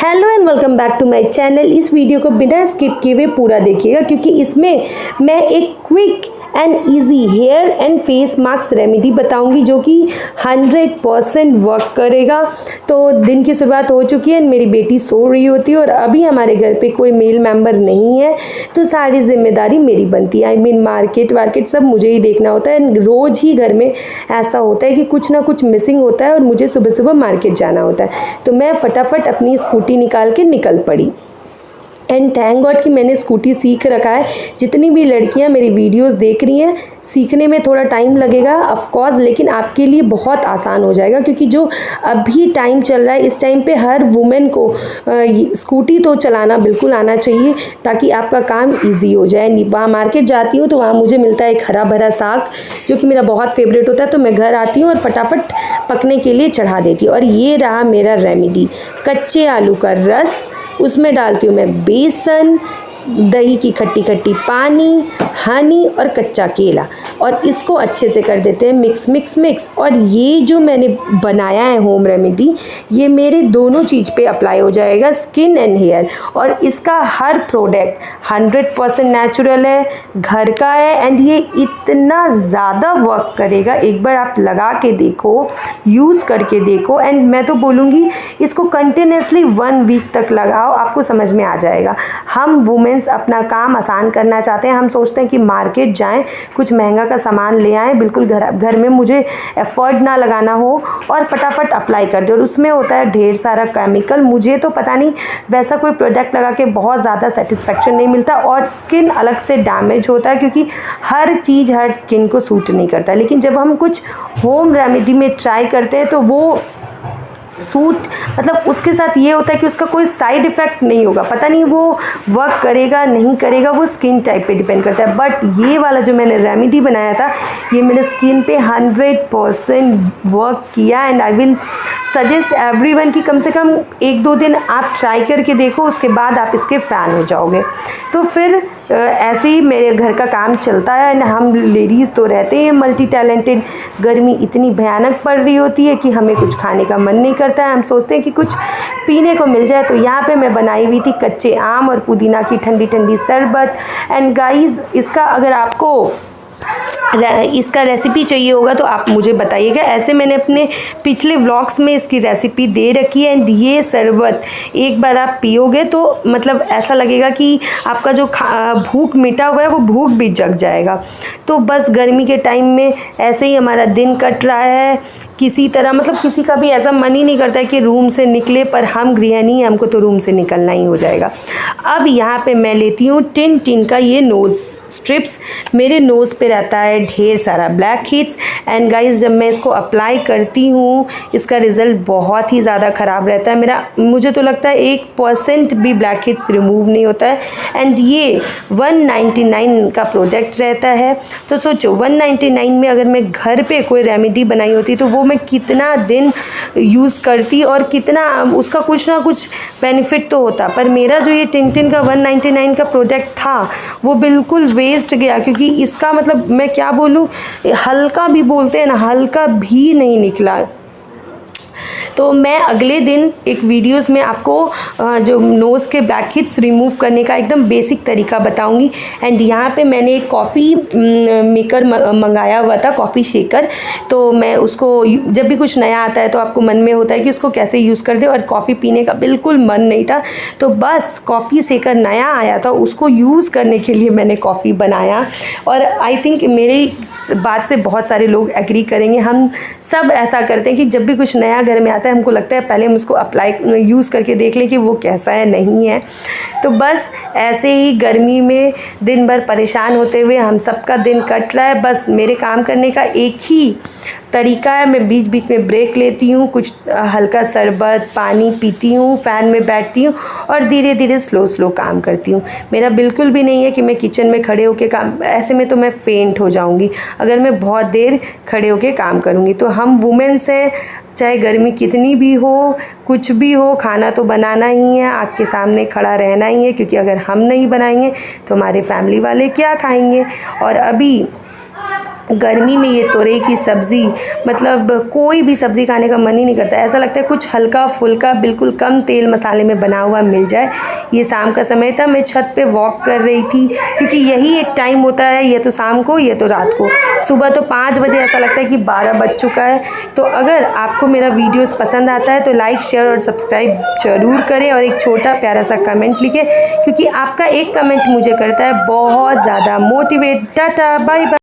Hello and welcome back to my channel. इस वीडियो को बिना स्किप किए हुए पूरा देखिएगा क्योंकि इसमें मैं एक quick and easy hair and face mask remedy बताऊंगी जो कि 100% वर्क करेगा। तो दिन की शुरुआत हो चुकी है, मेरी बेटी सो रही होती है और अभी हमारे घर पे कोई मेल मेंबर नहीं है, तो सारी जिम्मेदारी मेरी बनती है। आई मीन मार्केट वार्केट सब मुझे ही देखना होता है। रोज़ ही घर में ऐसा होता है कि कुछ ना कुछ मिसिंग होता है और मुझे सुबह सुबह मार्केट जाना होता है। तो मैं फटाफट अपनी स्कूटी निकाल के निकल पड़ी। एंड थैंक गॉड कि मैंने स्कूटी सीख रखा है। जितनी भी लड़कियां मेरी वीडियोस देख रही हैं, सीखने में थोड़ा टाइम लगेगा ऑफ कोर्स, लेकिन आपके लिए बहुत आसान हो जाएगा क्योंकि जो अभी टाइम चल रहा है, इस टाइम पे हर वुमेन को स्कूटी तो चलाना बिल्कुल आना चाहिए ताकि आपका काम इजी हो जाए। वहाँ मार्केट जाती हूँ तो वहाँ मुझे मिलता है एक हरा भरा साग जो कि मेरा बहुत फेवरेट होता है, तो मैं घर आती हूँ और फटाफट पकने के लिए चढ़ा देती हूँ। और ये रहा मेरा रेमेडी, कच्चे आलू का रस। उसमें डालती हूँ मैं बेसन, दही की खट्टी खट्टी पानी, हनी और कच्चा केला, और इसको अच्छे से कर देते हैं मिक्स मिक्स मिक्स। और ये जो मैंने बनाया है होम रेमेडी, ये मेरे दोनों चीज़ पे अप्लाई हो जाएगा, स्किन एंड हेयर। और इसका हर प्रोडक्ट 100% नेचुरल है, घर का है, एंड ये इतना ज़्यादा वर्क करेगा। एक बार आप लगा के देखो, यूज़ करके देखो, एंड मैं तो बोलूँगी इसको कंटिन्यूसली 1 वीक तक लगाओ, आपको समझ में आ जाएगा। हम वुमेन्स अपना काम आसान करना चाहते हैं। हम सोचते हैं कि मार्केट जाएं, कुछ महंगा का सामान ले आएं, बिल्कुल घर में मुझे एफर्ट ना लगाना हो, और फटाफट अप्लाई कर दे। और उसमें होता है ढेर सारा केमिकल। मुझे तो पता नहीं, वैसा कोई प्रोडक्ट लगा के बहुत ज़्यादा सेटिस्फेक्शन नहीं मिलता, और स्किन अलग से डैमेज होता है क्योंकि हर चीज़ हर स्किन को सूट नहीं करता। लेकिन जब हम कुछ होम रेमेडी में ट्राई करते हैं तो वो सूट, मतलब उसके साथ ये होता है कि उसका कोई साइड इफ़ेक्ट नहीं होगा। पता नहीं वो वर्क करेगा नहीं करेगा, वो स्किन टाइप पे डिपेंड करता है। बट ये वाला जो मैंने रेमेडी बनाया था, ये मेरे स्किन पे 100% वर्क किया, and I will suggest everyone कि कम से कम 1-2 दिन आप ट्राई करके देखो, उसके बाद आप इसके फ़ैन हो जाओगे। तो फिर ऐसे ही मेरे घर का काम चलता है, एंड हम लेडीज़ तो रहते हैं मल्टी टैलेंटेड। गर्मी इतनी भयानक पड़ रही होती है कि हमें कुछ खाने का मन नहीं करता है, हम सोचते हैं कि कुछ पीने को मिल जाए। तो यहाँ पे मैं बनाई हुई थी कच्चे आम और पुदीना की ठंडी ठंडी शरबत। एंड गाइस, इसका अगर आपको इसका रेसिपी चाहिए होगा तो आप मुझे बताइएगा। ऐसे मैंने अपने पिछले व्लॉग्स में इसकी रेसिपी दे रखी है। एंड ये शरबत एक बार आप पियोगे तो मतलब ऐसा लगेगा कि आपका जो भूख मिटा हुआ है वो भूख भी जग जाएगा। तो बस गर्मी के टाइम में ऐसे ही हमारा दिन कट रहा है किसी तरह। मतलब किसी का भी ऐसा मन ही नहीं करता है कि रूम से निकले, पर हम गृहिणी हैं, हमको तो रूम से निकलना ही हो जाएगा। अब यहाँ पे मैं लेती हूँ टिन का ये नोज़ स्ट्रिप्स। मेरे नोज़ पे रहता है ढेर सारा ब्लैक हेड्स, एंड गाइस जब मैं इसको अप्लाई करती हूँ इसका रिज़ल्ट बहुत ही ज़्यादा ख़राब रहता है। मुझे तो लगता है 1% भी ब्लैक हेड्स रिमूव नहीं होता है। एंड ये 199 का प्रोडक्ट रहता है। तो सोचो 199 में अगर मैं घर पे कोई रेमेडी बनाई होती तो वो मैं कितना दिन यूज़ करती और कितना उसका कुछ ना कुछ बेनिफिट तो होता। पर मेरा जो ये टिन का 199 का प्रोडक्ट था वो बिल्कुल वेस्ट गया, क्योंकि इसका मतलब मैं क्या बोलूँ, हल्का भी बोलते हैं ना, हल्का भी नहीं निकला। तो मैं अगले दिन एक वीडियोस में आपको जो नोज़ के ब्लैक हेड्स रिमूव करने का एकदम बेसिक तरीका बताऊंगी। एंड यहाँ पे मैंने एक कॉफ़ी मेकर मंगाया हुआ था, कॉफ़ी शेकर। तो मैं उसको जब भी कुछ नया आता है तो आपको मन में होता है कि उसको कैसे यूज़ कर दे, और कॉफ़ी पीने का बिल्कुल मन नहीं था। तो बस कॉफ़ी शेकर नया आया था, उसको यूज़ करने के लिए मैंने कॉफ़ी बनाया। और आई थिंक मेरी बात से बहुत सारे लोग एग्री करेंगे। हम सब ऐसा करते हैं कि जब भी कुछ नया घर में आता है हमको लगता है पहले हम उसको यूज़ करके देख लें कि वो कैसा है नहीं है। तो बस ऐसे ही गर्मी में दिन भर परेशान होते हुए हम सबका दिन कट रहा है। बस मेरे काम करने का एक ही तरीका है, मैं बीच बीच में ब्रेक लेती हूँ, कुछ हल्का शरबत पानी पीती हूँ, फ़ैन में बैठती हूँ और धीरे धीरे स्लो काम करती हूँ। मेरा बिल्कुल भी नहीं है कि मैं किचन में खड़े होकर काम, ऐसे में तो मैं फेंट हो जाऊँगी अगर मैं बहुत देर खड़े होकर काम करूँगी। तो हम वुमेन्स हैं, चाहे गर्मी कितनी भी हो, कुछ भी हो, खाना तो बनाना ही है, आग के सामने खड़ा रहना ही है, क्योंकि अगर हम नहीं बनाएंगे तो हमारे फैमिली वाले क्या खाएंगे। और अभी गर्मी में ये तोरई की सब्ज़ी मतलब कोई भी सब्ज़ी खाने का मन ही नहीं करता। ऐसा लगता है कुछ हल्का फुल्का बिल्कुल कम तेल मसाले में बना हुआ मिल जाए। ये शाम का समय था, मैं छत पे वॉक कर रही थी क्योंकि यही एक टाइम होता है, ये तो शाम को ये तो रात को। सुबह तो 5 बजे ऐसा लगता है कि 12 बज चुका है। तो अगर आपको मेरा वीडियोस पसंद आता है तो लाइक शेयर और सब्सक्राइब ज़रूर करें और एक छोटा प्यारा सा कमेंट लिखें क्योंकि आपका एक कमेंट मुझे करता है बहुत ज़्यादा मोटिवेट। Tata bye bye.